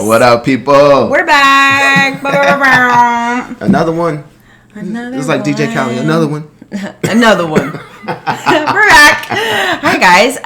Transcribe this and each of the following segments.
What up, people? We're back. Another one. It's like DJ Khaled. Another one. Another one. We're back. Hi, guys.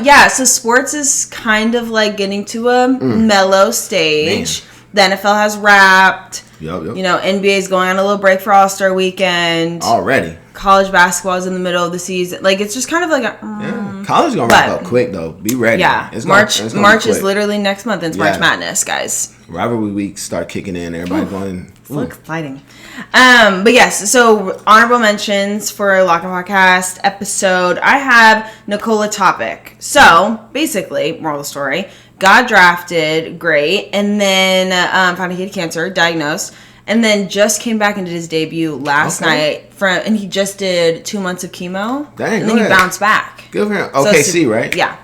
Yeah, so sports is kind of like getting to a mellow stage. Man. The NFL has wrapped. Yep. You know, NBA's going on a little break for All-Star Weekend. Already. College basketball is in the middle of the season. Like, it's just kind of like a... Yeah. College is going to wrap up quick, though. Be ready. Yeah. March is literally next month. It's March Madness, guys. Rivalry weeks start kicking in. Everybody going... So exciting. But yes, so honorable mentions for Lock and Podcast episode. I have Nicola Topic. So, basically, moral of the story... got drafted, great, and then found he had cancer, diagnosed, and then just came back and did his debut last night. And he just did 2 months of chemo. Dang, and then he bounced back. Good for him. OKC, right? Yeah.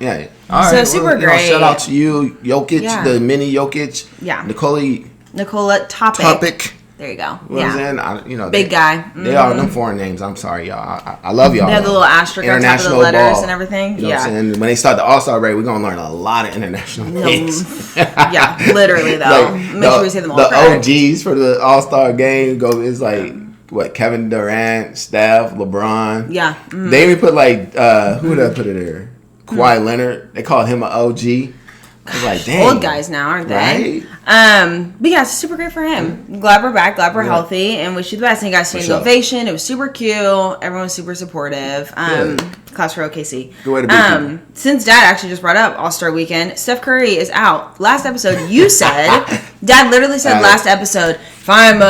All right. So super great. Shout out to you, Jokic, the mini Jokic. Yeah. Nicola Topic. There you go. Big guy. Mm-hmm. They are them foreign names. I'm sorry, y'all. I love y'all. They have the little asterisk on top of the letters and everything. You know what I'm saying? When they start the All-Star break, we're gonna learn a lot of international names. Yeah, literally though. Make sure we say them all correct. The OGs for the All-Star game is like Kevin Durant, Steph, LeBron. Yeah. Mm-hmm. They even put who did I put it there? Kawhi Leonard. They called him an OG. I was like, dang. Old guys now, aren't they? Right? But yeah, it's super great for him. Glad we're back. Glad we're healthy. And wish you the best. And he got standing ovation. It was super cute. Everyone was super supportive. Class for OKC. Good way to be since Dad actually just brought up All-Star Weekend, Steph Curry is out. Last episode, you said, Dad literally said last episode, if I'm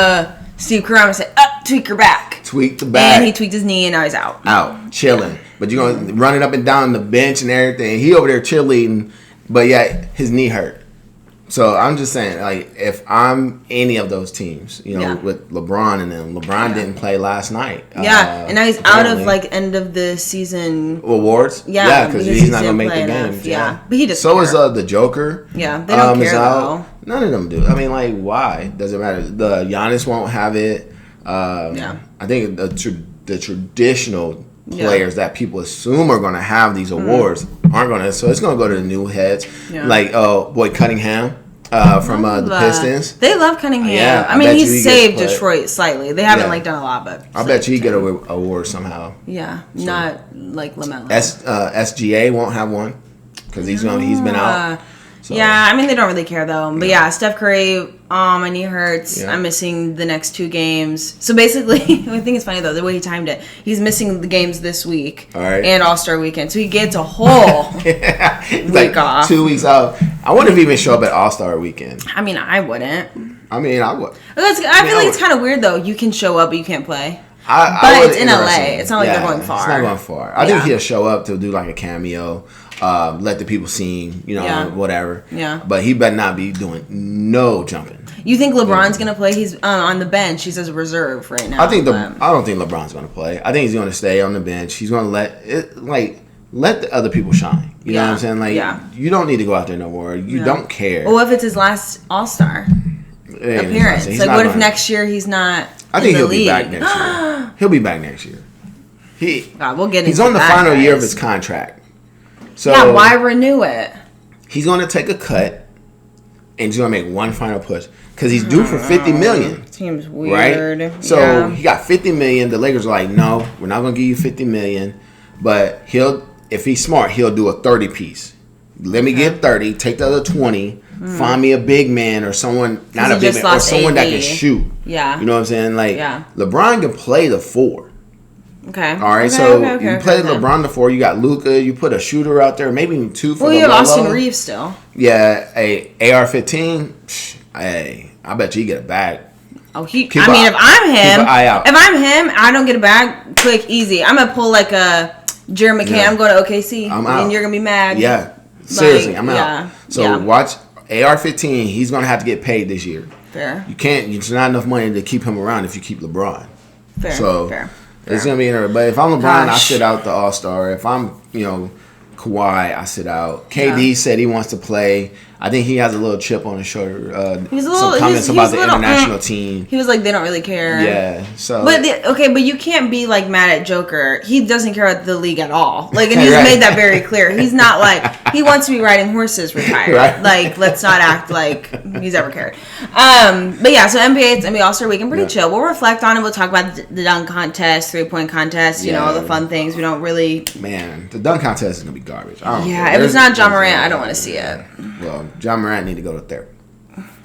Steve Kerr, I'm going to say, tweak your back. Tweak the back. And he tweaked his knee and now he's out. Out. Chilling. But you're going to run it up and down the bench and everything. He over there cheerleading. But yeah, his knee hurt. So I'm just saying, like, if I'm any of those teams, with LeBron and them, LeBron didn't play last night. Yeah, and now he's out of end of the season awards. Yeah, because he's not gonna make the games. Yeah, but he just so is the Joker. Yeah, they don't care though. None of them do. I mean, like, why? Doesn't matter. The Giannis won't have it. I think the traditional players that people assume are going to have these awards aren't going to. So it's going to go to the new heads. Yeah. Like, Cunningham from the Pistons. They love Cunningham. Yeah, I mean, he's saved Detroit slightly. They haven't done a lot, but I bet you he get an award somehow. Yeah, so. Not like LaMelo. SGA won't have one because he's been out. So. Yeah, I mean, they don't really care, though. But yeah, Steph Curry, my knee hurts. Yeah. I'm missing the next 2 games. So basically, I think it's funny, though, the way he timed it. He's missing the games this week and All-Star Weekend. So he gets a whole week off. 2 weeks off. I wouldn't even show up at All-Star Weekend. I mean, I wouldn't. I mean, I would. I feel like it's kind of weird, though. You can show up, but you can't play. But it's in LA. It's not like they're going far. It's not going far. I think he'll show up to do like a cameo. Let the people see him, whatever. Yeah. But he better not be doing no jumping. You think LeBron's gonna play? He's on the bench. He's as a reserve right now. I don't think LeBron's gonna play. I think he's gonna stay on the bench. He's gonna let the other people shine. You know what I'm saying? Like, you don't need to go out there no more. You don't care. Well, what if it's his last All-Star appearance? Like, what if next year he's not? I think he'll be back next year. He'll be back next year. We'll get into He's on the final year of his contract. So why renew it? He's going to take a cut, and he's going to make one final push because he's due for $50 million. Seems weird, right? So he got $50 million. The Lakers are like, no, we're not going to give you $50 million, but if he's smart, he'll do a 30 piece. Let me get 30, take the other 20, find me a big man or someone, not a big man, or someone that can shoot. Yeah, you know what I'm saying? Like, LeBron can play the 4. Okay. All right. You play LeBron the 4. You got Luka. You put a shooter out there, maybe even 2 for. Well, you have Austin Reeves still. Yeah, AR-15. Hey, I bet you get a bag. Oh, if I'm him, I don't get a bag. Quick, easy. I'm gonna pull like a Jerry McCann. I'm going to OKC, and you're gonna be mad. Yeah. Seriously, I'm out. So watch AR-15. He's gonna have to get paid this year. Fair. You can't. There's not enough money to keep him around if you keep LeBron. Fair. It's going to be interesting. But if I'm LeBron, I sit out the All-Star. If I'm, Kawhi, I sit out. KD said he wants to play. I think he has a little chip on his shoulder. Some comments about the international team. He was like, they don't really care. Yeah. So, but you can't be like mad at Joker. He doesn't care about the league at all. Like, and he's made that very clear. He's not like he wants to be riding horses retired. Right. Like, let's not act like he's ever cared. But yeah, so NBA All-Star Weekend pretty chill. We'll reflect on it. We'll talk about the dunk contest, 3-point contest. You know, all the fun things. We don't really. Man, the dunk contest is gonna be garbage. If it's not John Morant, I don't want to see it. Well, John Morant need to go to therapy.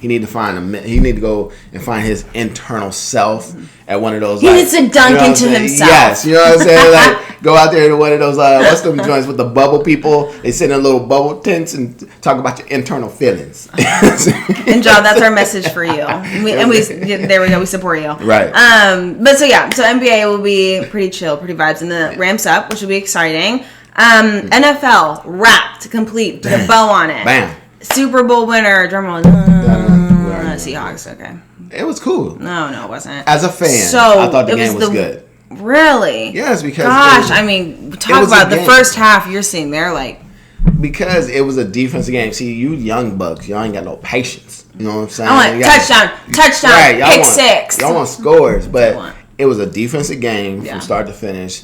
He need to go and find his internal self at one of those. He needs to dunk into himself. Yes, you know what I'm saying? Like, go out there to one of those. What's them joints with the bubble people? They sit in little bubble tents and talk about your internal feelings. And John, that's our message for you. There we go. We support you. Right. But so NBA will be pretty chill, pretty vibes, and then it ramps up, which will be exciting. NFL wrapped, complete, with a bow on it. Bam. Super Bowl winner, drumroll. Seahawks. Okay. It was cool. No, it wasn't. As a fan, I thought the game was good. Really? Yes, because talk about the first half. You're seeing there, like, because it was a defensive game. See, you young bucks, y'all ain't got no patience. You know what I'm saying? I want touchdown, right, pick six. Y'all want scores, but it was a defensive game from start to finish.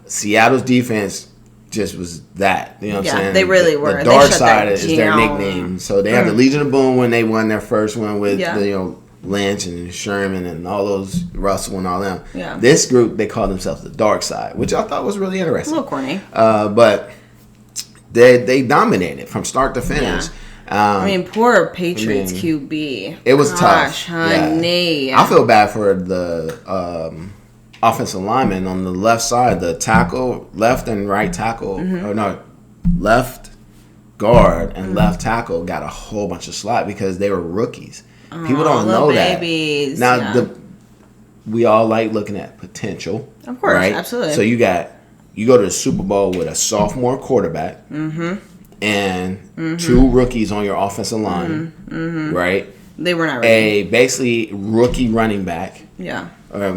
Seattle's defense just was that. You know what I'm saying? They really were. The dark side is their nickname. So they have the Legion of Boom when they won their first one with Lynch and Sherman and all those, Russell and all them. Yeah. This group, they call themselves the dark side, which I thought was really interesting. A little corny. But they dominated from start to finish. Poor Patriots QB. It was tough. Honey. Yeah. I feel bad for the offensive lineman on the left side, the tackle, left and right tackle, left guard and left tackle got a whole bunch of slack because they were rookies. People don't know babies. that. Now, we all like looking at potential. Of course, right? Absolutely. So you go to the Super Bowl with a sophomore quarterback and two rookies on your offensive line, right? They were not ready. A basically rookie running back. Yeah.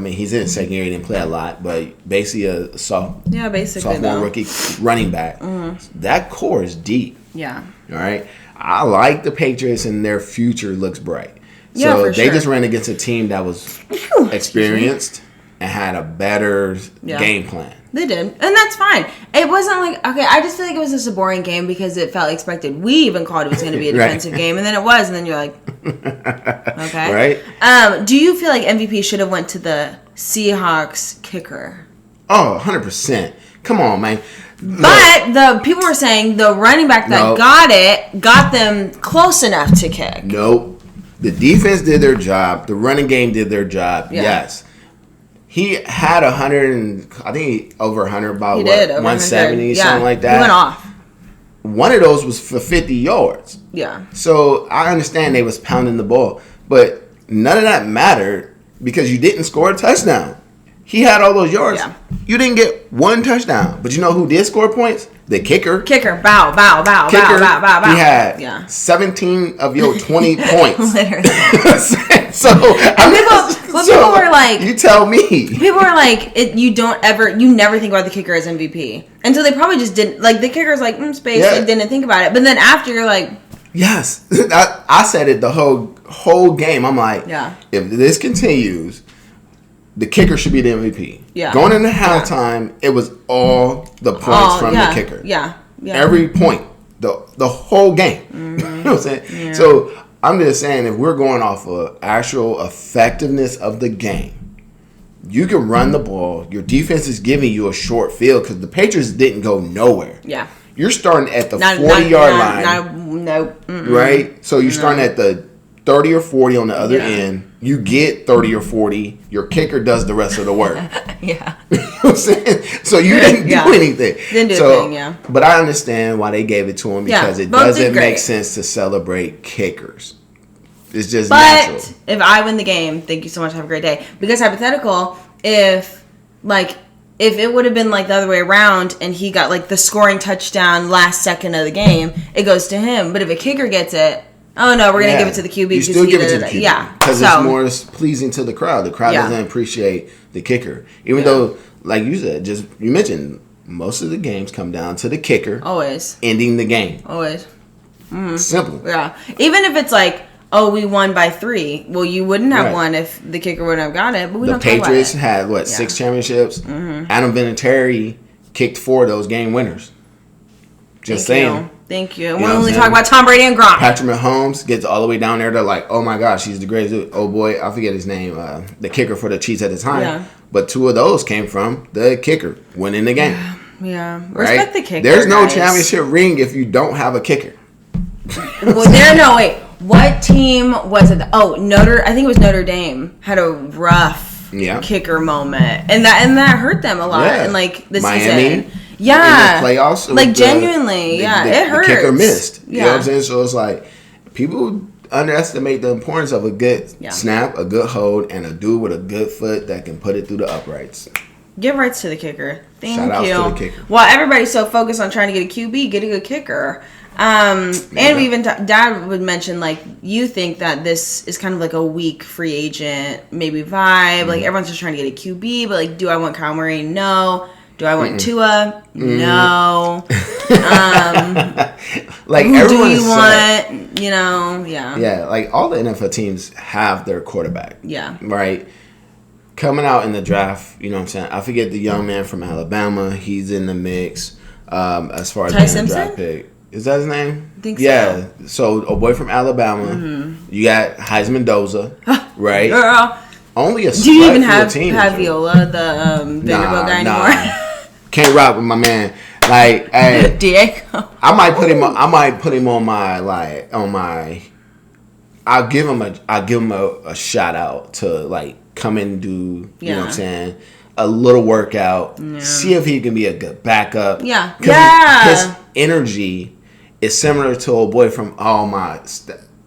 He's in the second year. He didn't play a lot, but basically a sophomore rookie running back. That core is deep. Yeah. All right. I like the Patriots, and their future looks bright. Yeah, so they just ran against a team that was experienced and had a better game plan. They did. And that's fine. It wasn't like, I just feel like it was just a boring game because it felt expected. We even called it was going to be a defensive game, and then it was, and then you're like, okay. Right? Do you feel like MVP should have went to the Seahawks kicker? Oh, 100%. Come on, man. But the people were saying the running back that got them close enough to kick. Nope. The defense did their job. The running game did their job. Yeah. Yes. He had 100, I think over 100, about 170, something like that. He went off. One of those was for 50 yards. Yeah. So I understand they was pounding the ball, but none of that mattered because you didn't score a touchdown. He had all those yards. Yeah. You didn't get one touchdown. But you know who did score points? The kicker. Bow. He had 17 of your 20 points. Literally. People were like, you tell me. People were like, you never think about the kicker as MVP. Until they probably just didn't. Like, the kicker's like, space. Yeah. They didn't think about it. But then after, you're like. Yes. I said it the whole game. I'm like, if this continues, the kicker should be the MVP. Yeah. Going into halftime, it was all the points from the kicker. Yeah. Every point. The whole game. You know what I'm saying? Yeah. So I'm just saying, if we're going off of actual effectiveness of the game, you can run the ball. Your defense is giving you a short field because the Patriots didn't go nowhere. Yeah. You're starting at the 40-yard line. No. Right? So you're starting at the 30 or 40 on the other end. You get 30 or 40. Your kicker does the rest of the work. Yeah. You know what I'm saying? So you didn't do anything. Didn't do anything, yeah. But I understand why they gave it to him because it doesn't make sense to celebrate kickers. It's just natural. But if I win the game, thank you so much. Have a great day. Because hypothetical, if it would have been like the other way around and he got like the scoring touchdown last second of the game, it goes to him. But if a kicker gets it, oh no, we're gonna give it to the QB. You still give it to the QB. Yeah, because it's more pleasing to the crowd. The crowd doesn't appreciate the kicker, even though, like you said, you mentioned most of the games come down to the kicker always ending the game. Always. Simple. Yeah. Even if it's like, oh, we won by 3. Well, you wouldn't have won if the kicker wouldn't have got it. But we don't talk about it. The Patriots had, 6 championships? Adam Vinatieri kicked 4 of those game winners. Just saying. Thank you. And we only talk about Tom Brady and Gronk. Patrick Mahomes gets all the way down there. They're like, oh my gosh, he's the greatest. Oh boy, I forget his name. The kicker for the Chiefs at the time. Yeah. But 2 of those came from the kicker winning the game. Yeah. Right? Respect the kicker. There's no championship ring if you don't have a kicker. Well, wait. What team was it? Oh, I think it was Notre Dame had a rough kicker moment. And that hurt them a lot in the Miami, season. Yeah. In the playoffs. Genuinely. It hurts. The kicker missed. You know what I'm saying? So it's like people underestimate the importance of a good snap, a good hold, and a dude with a good foot that can put it through the uprights. Give rights to the kicker. Thank you. Shout out to the kicker. While everybody's so focused on trying to get a QB, get a good kicker. And we even Dad would mention you think that this is kind of like a weak free agent maybe vibe. Like everyone's just trying to get a QB, but do I want Kyle Murray? No. Do I want Tua? No. Who do you want? Yeah, all the NFL teams have their quarterback. Yeah. Right? Coming out in the draft, you know what I'm saying? I forget the young man from Alabama. He's in the mix as far as being a draft pick. Is that his name? I think so. So, a boy from Alabama. Mm-hmm. You got Heisman Doza, right? Girl. Only a do you even have Viola, the Vanderbilt guy anymore? Can't rock with my man. Hey, Diego. I might put him on my. I'll give him a shout out to come and do. You know what I'm saying? A little workout. Yeah. See if he can be a good backup. Yeah. His energy is similar to old boy from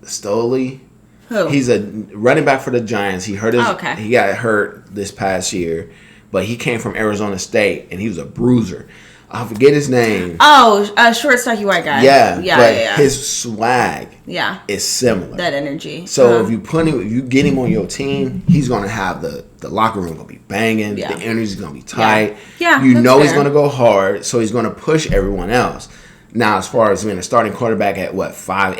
Stoli. Who? He's a running back for the Giants. He got hurt this past year, but he came from Arizona State and he was a bruiser. I forget his name. Oh, a short, stocky white guy. Yeah. His swag is similar. That energy. So if you get him on your team, he's gonna have the locker room gonna be banging. Yeah. The energy's gonna be tight. Yeah. You know he's gonna go hard, so he's gonna push everyone else. Now, as far as being a starting quarterback at 5'8",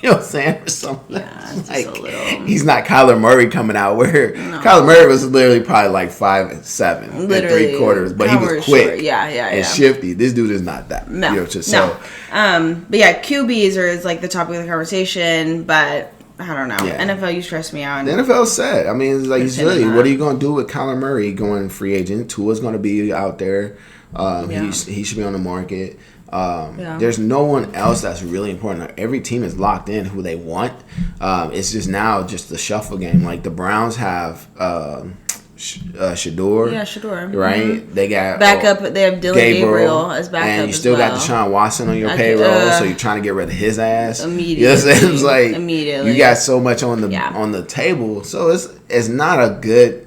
you know what I'm saying, or something. Yeah, just a little. He's not Kyler Murray coming out where Kyler Murray was literally probably 5'7" and 3/4, but he was quick. And shifty. This dude is not that. No, But QBs is the topic of the conversation, but I don't know. Yeah. NFL, you stress me out. The NFL's set. I mean, it's really, what are you going to do with Kyler Murray going free agent? Tua's going to be out there. He should be on the market. There's no one else that's really important. Every team is locked in who they want. It's just now just the shuffle game. The Browns have Shador. Yeah, Shador. Right? Mm-hmm. They got backup. They have Dylan Gabriel as backup. And you still got Deshaun Watson on your payroll, so you're trying to get rid of his ass. Immediately. You know what I'm saying? Immediately. You got so much on the table, so it's not a good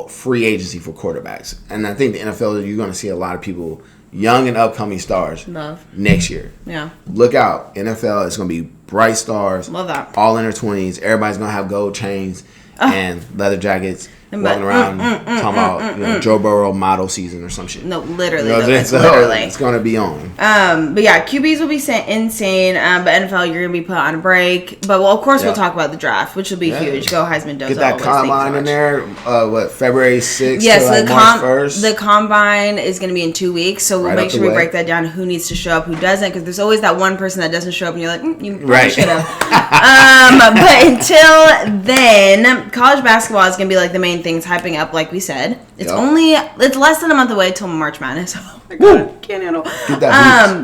free agency for quarterbacks. And I think the NFL, you're going to see a lot of people, young and upcoming stars, next year. Yeah. Look out. NFL is going to be bright stars. Love that. All in their 20s. Everybody's going to have gold chains and leather jackets. Walking around talking about Joe Burrow model season or some shit. No, literally. Literally. It's going to be on. But yeah, QBs will be insane. But NFL, you're going to be put on a break. But of course, we'll talk about the draft, which will be huge. Go Heisman Doza. Get that combine in there. February 6th to March 1st? The combine is going to be in 2 weeks. So we'll make sure we break that down. Who needs to show up, who doesn't. Because there's always that one person that doesn't show up and you're like, you should have. But until then, college basketball is going to be the main things hyping up, like we said. It's it's less than a month away till March Madness. Oh my god, can't handle.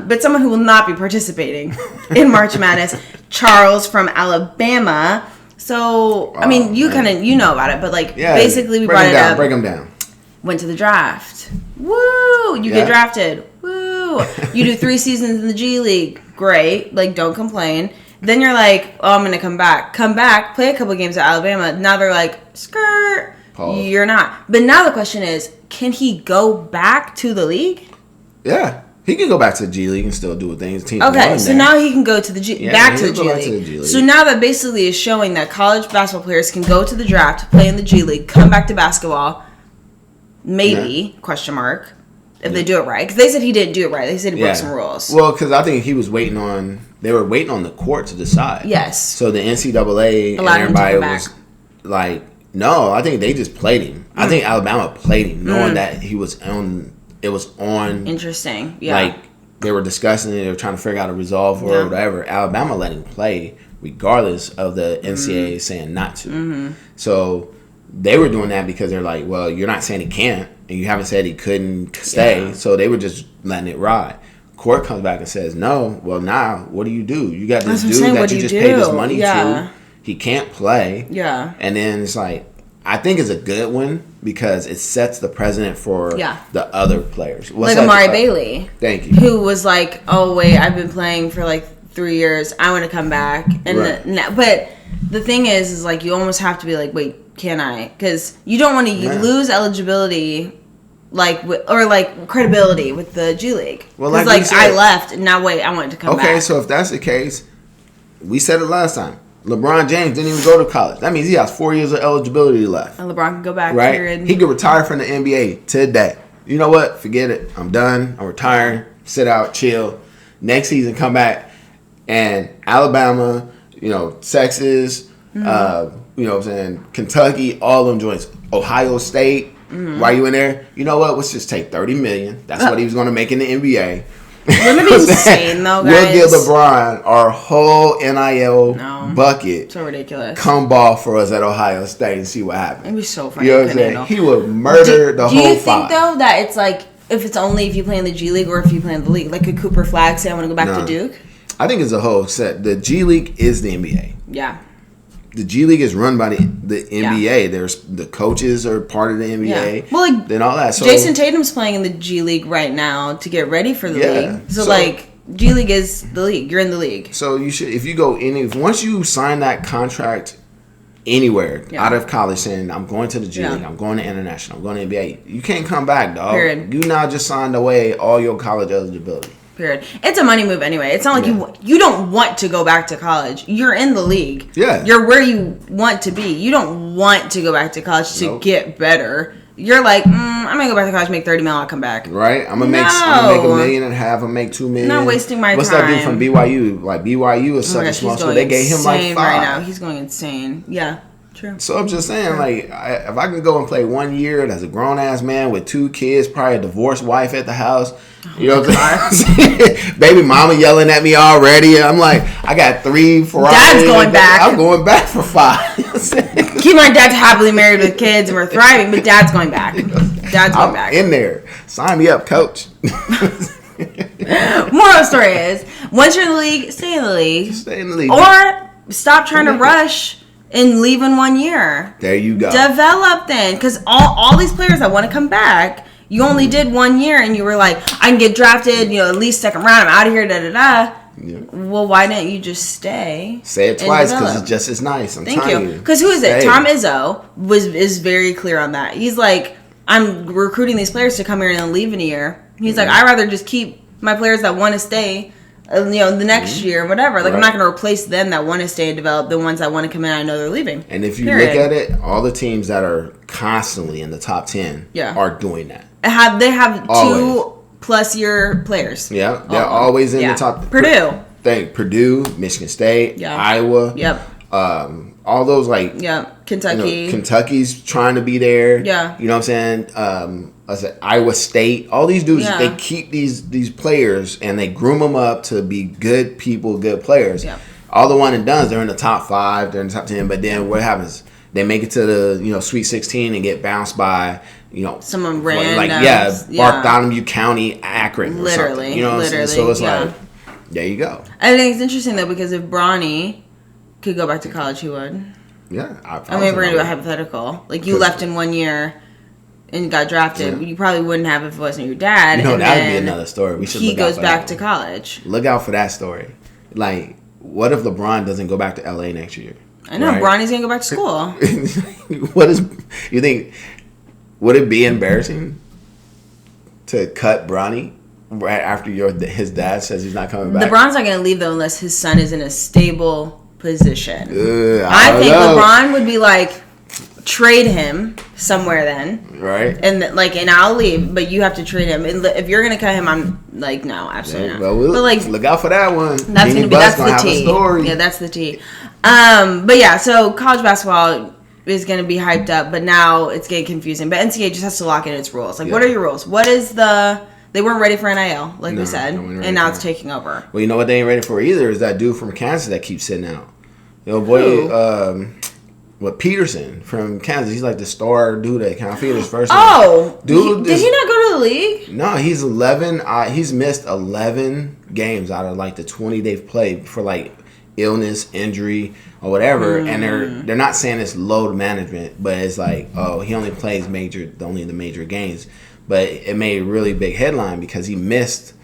But someone who will not be participating in March Madness, Charles from Alabama. So I mean, you know about it, but basically we brought it up. Break them down. Went to the draft. Woo! You get drafted. Woo! You do 3 seasons in the G League. Great. Don't complain. Then you're I'm gonna come back, play a couple games at Alabama. Now they're skirt. Pause. You're not. But now the question is, can he go back to the league? Yeah. He can go back to the G League and still do things. Okay, so now he can go to the back to the G League. So now that basically is showing that college basketball players can go to the draft, play in the G League, come back to basketball, maybe, question mark, if they do it right. Because they said he didn't do it right. They said he broke some rules. Well, because I think he was waiting on... They were waiting on the court to decide. Yes. So the NCAA and everybody was like, no, I think they just played him. I think Alabama played him, knowing that he was on... It was on... Interesting. Yeah. Like, they were discussing it. They were trying to figure out a resolve or whatever. Alabama let him play regardless of the NCAA saying not to. So they were doing that because they're like, well, you're not saying he can't, and you haven't said he couldn't stay. Yeah. So they were just letting it ride. Court comes back and says, no, well, now, what do? You got this dude that you just paid his money to. He can't play. Yeah. And then it's like, I think it's a good one because it sets the precedent for the other players. Like Amari Bailey. Thank you. Who was like, oh, wait, I've been playing for like 3 years. I want to come back. And but the thing is like, you almost have to be like, wait, can I? Because you don't want to lose eligibility or credibility with the G League. Well, like I left and now wait, I wanted to come back. Okay, so if that's the case, we said it last time. LeBron James didn't even go to college. That means he has 4 years of eligibility left. And LeBron can go back. Right? Period. He could retire from the NBA today. You know what? Forget it. I'm done. I'm retiring. Sit out. Chill. Next season, come back. And Alabama, Texas, you know what I'm saying, Kentucky, all them joints. Ohio State. While you in there, you know what? Let's just take $30 million. That's what he was going to make in the NBA. Wouldn't it be insane, though, guys? We'll give LeBron our whole NIL bucket. So ridiculous. Come ball for us at Ohio State and see what happens. It'd be so funny. You know what I'm saying? He would murder the whole five. Do you think, though, that it's like, if it's only if you play in the G League or if you play in the league? Like, could Cooper Flagg say, I want to go back to Duke? I think it's a whole set. The G League is the NBA. Yeah. The G League is run by the NBA. Yeah. There's the coaches are part of the NBA. Yeah. Well, like then all that. So Jason Tatum's playing in the G League right now to get ready for the league. So like G League is the league. You're in the league. So you should, if you go once you sign that contract anywhere out of college, saying I'm going to the G League, I'm going to international, I'm going to NBA, you can't come back, dog. Period. You now just signed away all your college eligibility. Period. It's a money move anyway. It's not like you don't want to go back to college. You're in the league. Yeah. You're where you want to be. You don't want to go back to college to get better. You're like, I'm going to go back to college, make $30 million, I'll come back. Right? I'm going to make $1.5 million, I'm going to make $2 million. I'm not wasting my time. What's that dude from BYU? Like, BYU is such a small school. They gave him like 5. Right now. He's going insane. Yeah. True. So I'm just saying, like, if I can go and play 1 year as a grown ass man with 2 kids, probably a divorced wife at the house, you know what I'm saying? Baby mama yelling at me already. I'm like, I got 3 Ferraris. Dad's going back. I'm going back for 5. Keep my dad's happily married with kids and we're thriving, but dad's going back. Dad's going back. In there. Sign me up, coach. Moral of the story is, once you're in the league, stay in the league. Stay in the league. Or stop trying to rush and leave in 1 year. There you go. Develop then. Because all these players that want to come back, you only did 1 year and you were like, I can get drafted, at least second round. I'm out of here, da-da-da. Yeah. Well, why didn't you just stay? Say it twice because it's just as nice. Thank you. Because who is it? Tom Izzo is very clear on that. He's like, I'm recruiting these players to come here and then leave in a year. He's like, I'd rather just keep my players that want to stay the next year, whatever. Like, I'm not going to replace them that want to stay and develop the ones that want to come in. I know they're leaving. And if you look at it, all the teams that are constantly in the top 10 are doing that. They have always. 2+ year players. Yeah, they're always in the top. Purdue, Michigan State, Iowa. Yep. All those Kentucky. Kentucky's trying to be there. Yeah. You know what I'm saying? I said Iowa State. All these dudes, they keep these players and they groom them up to be good people, good players. Yeah. All the one and dones, they're in the top 5, they're in the top 10. But then what happens? They make it to the Sweet 16 and get bounced by someone random, Bartholomew County, Akron, literally. You know what I'm saying? So it's like, there you go. I think it's interesting though because if Bronny could go back to college, he would. Yeah, we're gonna do a hypothetical. Like you left in 1 year and got drafted. You probably wouldn't have if it wasn't your dad. That would be another story. He goes back to college. Look out for that story. Like, what if LeBron doesn't go back to LA next year? I know Bronny's gonna go back to school. You think? Would it be embarrassing to cut Bronny right after his dad says he's not coming back? LeBron's not going to leave, though, unless his son is in a stable position. I think LeBron would be like, trade him somewhere then. Right. And I'll leave, but you have to trade him. And if you're going to cut him, I'm like, no, absolutely not. Well, but like, look out for that one. That's going to be, that's the tea. Yeah, that's the tea. But yeah, so college basketball is going to be hyped up, but now it's getting confusing. But NCAA just has to lock in its rules. Like, what are your rules? What is they weren't ready for NIL, like we said, and now it's taking over. Well, you know what they ain't ready for either is that dude from Kansas that keeps sitting out. Boy, Peterson from Kansas. He's like the star dude that kind of figured his first name. Oh, dude, did he not go to the league? No, he's 11. He's missed 11 games out of like the 20 they've played for like illness, injury, or whatever. And they're not saying it's load management, but it's like, oh, he only plays only the major games. But it made a really big headline because he missed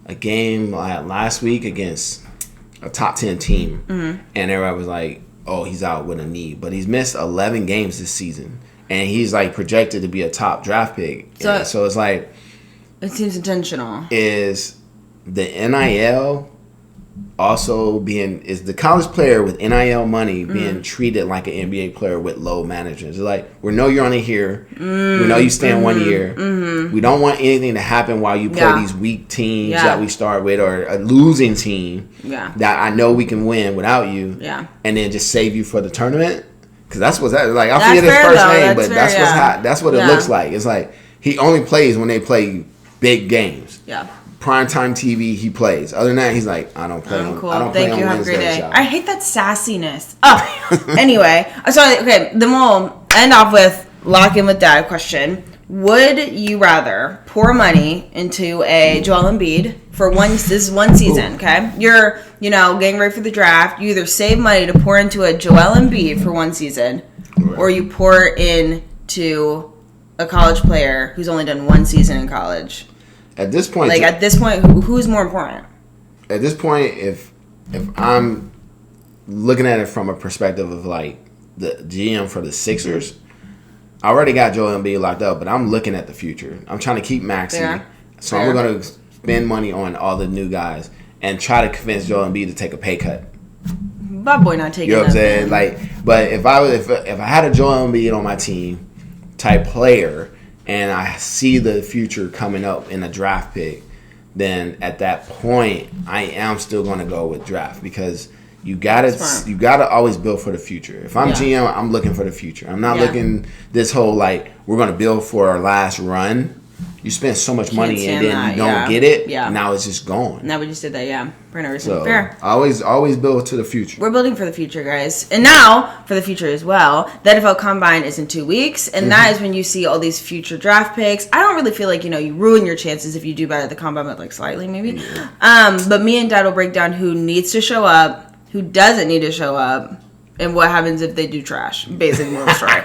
a game last week against a top 10 team, and everybody was like, oh, he's out with a knee. But he's missed 11 games this season, and he's like projected to be a top draft pick. So it's like, it seems intentional. Is the NIL also is the college player with NIL money being treated like an NBA player with low management? It's like, we know you're only here. We know you stand 1 year. We don't want anything to happen while you play these weak teams that we start with, or a losing team that I know we can win without you. And then just save you for the tournament. Because that's what's that. Like, I forget his first name, but that's what it looks like. It's like he only plays when they play big games. Primetime TV, he plays. Other than that, he's like, I don't play. Cool. I don't Thank play you. on Have a great Wednesday, day. y'all. I hate that sassiness. Oh, anyway. Okay, then we'll end off with lock in with dad question. Would you rather pour money into a Joel Embiid for this is one season, okay? You're, getting ready for the draft. You either save money to pour into a Joel Embiid for one season, or you pour into a college player who's only done one season in college. At this point, who's more important? At this point, if I'm looking at it from a perspective of like the GM for the Sixers, I already got Joel Embiid locked up, but I'm looking at the future. I'm trying to keep Maxey, so I'm going to spend money on all the new guys and try to convince Joel Embiid to take a pay cut. My boy not taking. You know what I'm saying? Like, but if I had a Joel Embiid on my team type player, and I see the future coming up in a draft pick, then at that point, I am still going to go with draft, because you gotta always build for the future. If I'm GM, I'm looking for the future. I'm not looking this whole like we're going to build for our last run. You spend so much money and then you don't get it. Now it's just gone. Now we just did that. For no reason. So Fair. Always build to the future. We're building for the future, guys. And now, for the future as well, the NFL Combine is in 2 weeks. And that is when you see all these future draft picks. I don't really feel like, you ruin your chances if you do better at the Combine, but like slightly maybe. But me and Dad will break down who needs to show up, who doesn't need to show up, and what happens if they do trash. Basic moral story.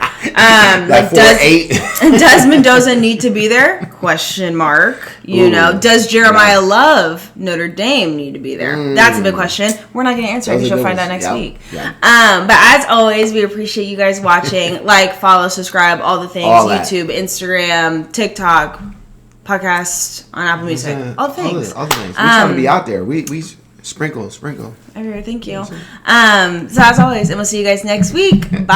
Does Mendoza need to be there? Question mark. Does Jeremiah Love, Notre Dame, need to be there? That's a big question. We're not going to answer it because you'll find out next week. But as always, we appreciate you guys watching. Like, follow, subscribe, all the things. All YouTube, Instagram, TikTok, podcast on Apple Music. All the things. All the things. We're trying to be out there. We sprinkle. Thank you. So as always, and we'll see you guys next week. Bye.